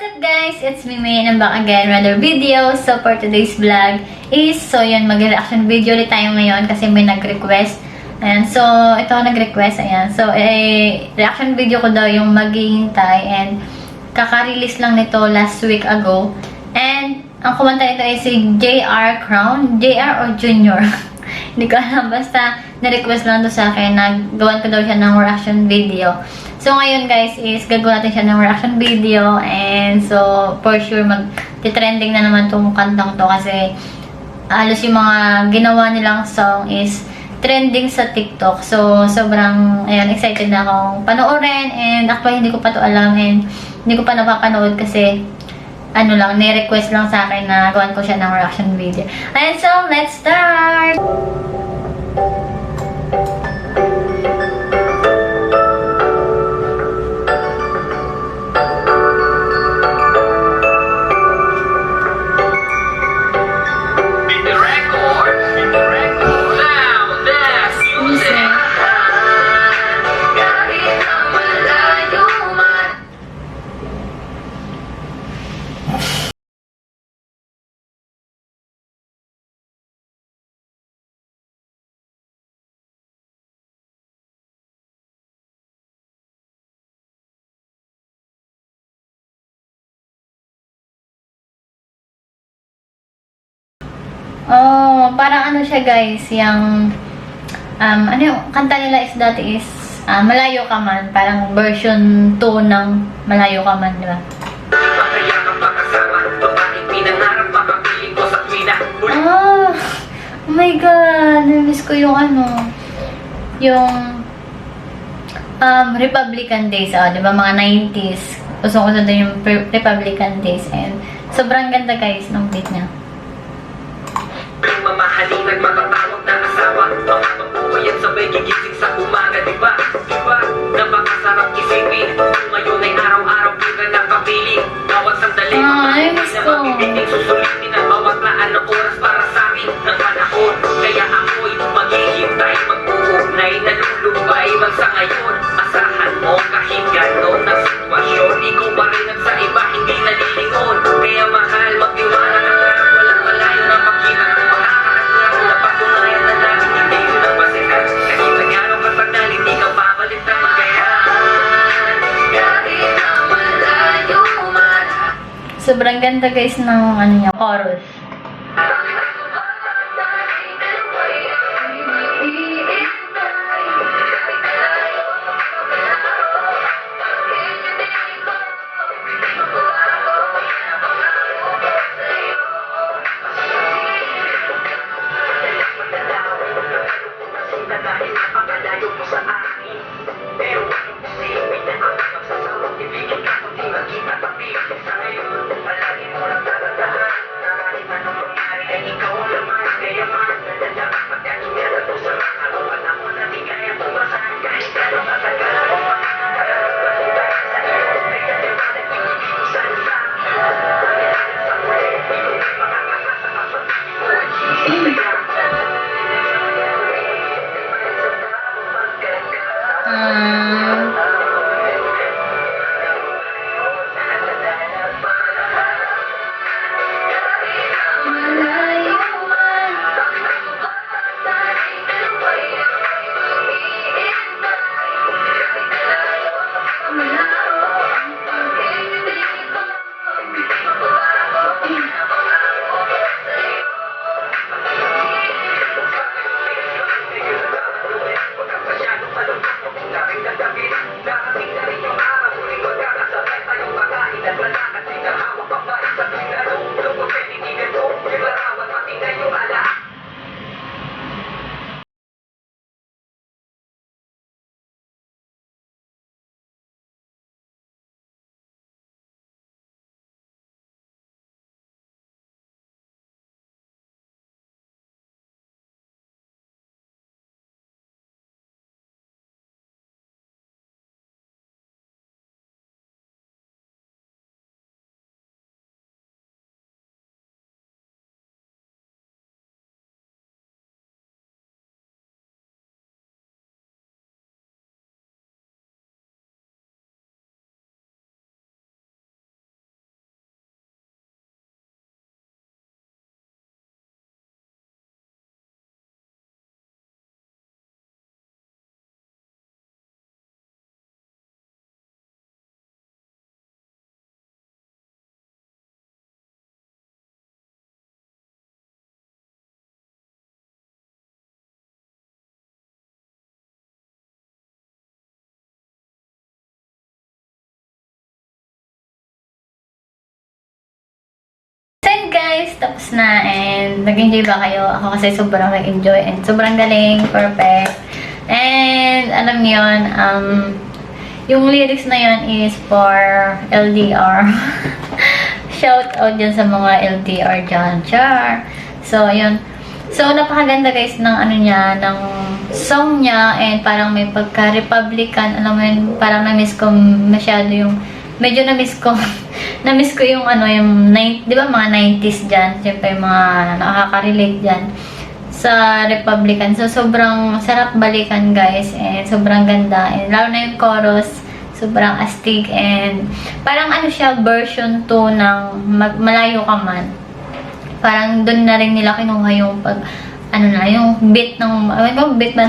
What's up guys? It's me May and I'm back again with another video. So for today's vlog is, yun, mag-reaction video ulit tayo ngayon kasi may nag-request. Ayan, so ito nag-request, ayan. So reaction video ko daw yung maghihintay and kaka-release lang nito last week ago. And ang kumanta nito ay si JR Crown. JR or Junior? Hindi ko alam, basta na-request lang to sa akin na gawan ko daw siya ng reaction video. So ngayon guys is gagawa natin siya ng reaction video and so for sure mag-trending na naman tong kantang to kasi halos yung mga ginawa nilang song is trending sa TikTok. So sobrang excited na akong panoorin and actually hindi ko pa to alam and hindi ko pa napapanood kasi ano lang, ni-request lang sa akin na gawan ko siya ng reaction video. And so, let's start! Oh, parang ano siya guys, yung ano yung kanta nila is dati is Malayo Ka Man, parang version 2 ng Malayo Ka Man, di ba? Oh my god, namiss ko yung ano, yung Republican Days, di ba, mga 90s. Gusto ko na din yung Republican Days and sobrang ganda guys ng beat niya. Mamahaling nagmatatawag na asawa, mga pagbuhay at sabay gigising sa umaga, diba? Diba? Napakasarap isipin, ngayon ay araw-araw kita nakapiling. Bawat sandali, miss ko. mabibiting susulitin ang bawat laan ng oras para sa akin ng panahon. Kaya ako'y maghihintay, mag-uugnay, nalulubay man sa ngayon. Asahan mo kahit gano'n na sitwasyon, ikaw pa rin at sa iba hindi nalilingon. Kaya mahal, magtiwala ka lang, walang malayo na makita ng makakaaslang na patunayan na natin hindi yun ang basihan. Kahit na gano'n katagal, hindi ka papalit na magayan. Kahit na malayo man. Sobrang ganda guys ng ano niya, chorus. guys, tapos na. And nag-enjoy ba kayo? Ako kasi sobrang nag-enjoy and sobrang galing, perfect. And alam niyo yun, yung lyrics na yun is for LDR. Shout out dyan sa mga LDR dyan. Char! So, yun. So, napakaganda guys ng ano niya, ng song niya, and parang may pagka-Republican, alam mo yun, parang na-miss ko masyado yung, medyo na-miss ko, na-miss ko yung ano, yung, di ba mga 90s dyan, siyempre mga nakaka-relate dyan sa Republican. So, sobrang sarap balikan guys, and sobrang ganda, and lalo na yung chorus, sobrang astig, and parang ano siya, version 2 ng Malayo Ka Man. Parang doon na rin nila kinuha yung yung beat ng, beat ba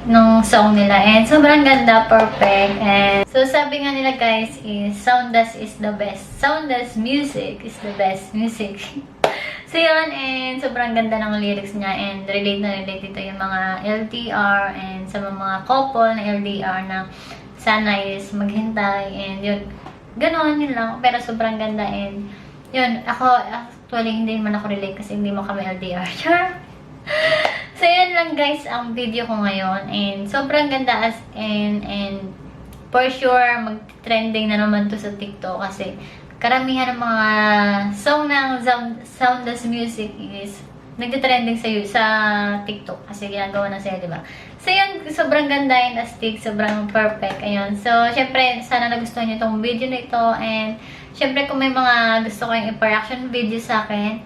ng song nila. And sobrang ganda, perfect. And so sabi nga nila guys is, Soundless is the best. Soundless music is the best music. So yun, and sobrang ganda ng lyrics niya, and relate na relate dito yung mga LDR and sa mga couple na LDR na sana is maghintay, and yun, ganoon yun lang, pero sobrang ganda. And yun, actually, hindi naman ako relate kasi hindi mo kami LDR. So, yun lang guys, ang video ko ngayon. And sobrang ganda and for sure, mag-trending na naman to sa TikTok kasi karamihan ng mga song ng Soundless Music is nagtitrending sa TikTok kasi ginagawa na sa'yo, diba? So, yun, sobrang ganda and astig, sobrang perfect. Ayun. So, syempre, sana nagustuhan nyo itong video na ito, and syempre, kung may mga gusto kayong i-reaction video sa akin,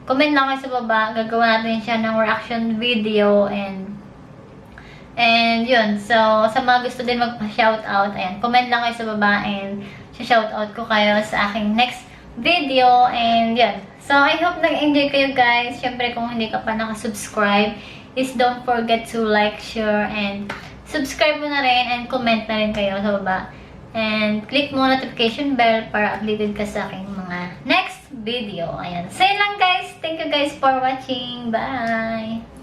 comment lang kayo sa baba. Gagawa natin siya ng reaction video, and yun. So, sa mga gusto din magpa-shoutout, ayan, comment lang kayo sa baba, and shoutout ko kayo sa aking next video, and yun. So, I hope nag-enjoy kayo guys. Syempre, kung hindi ka pa nakasubscribe, is don't forget to like, share, and subscribe mo na rin, and comment na rin kayo sa baba. And click mo notification bell para updated ka sa aking mga next video. Ayan. So, yun lang guys. Thank you guys for watching. Bye!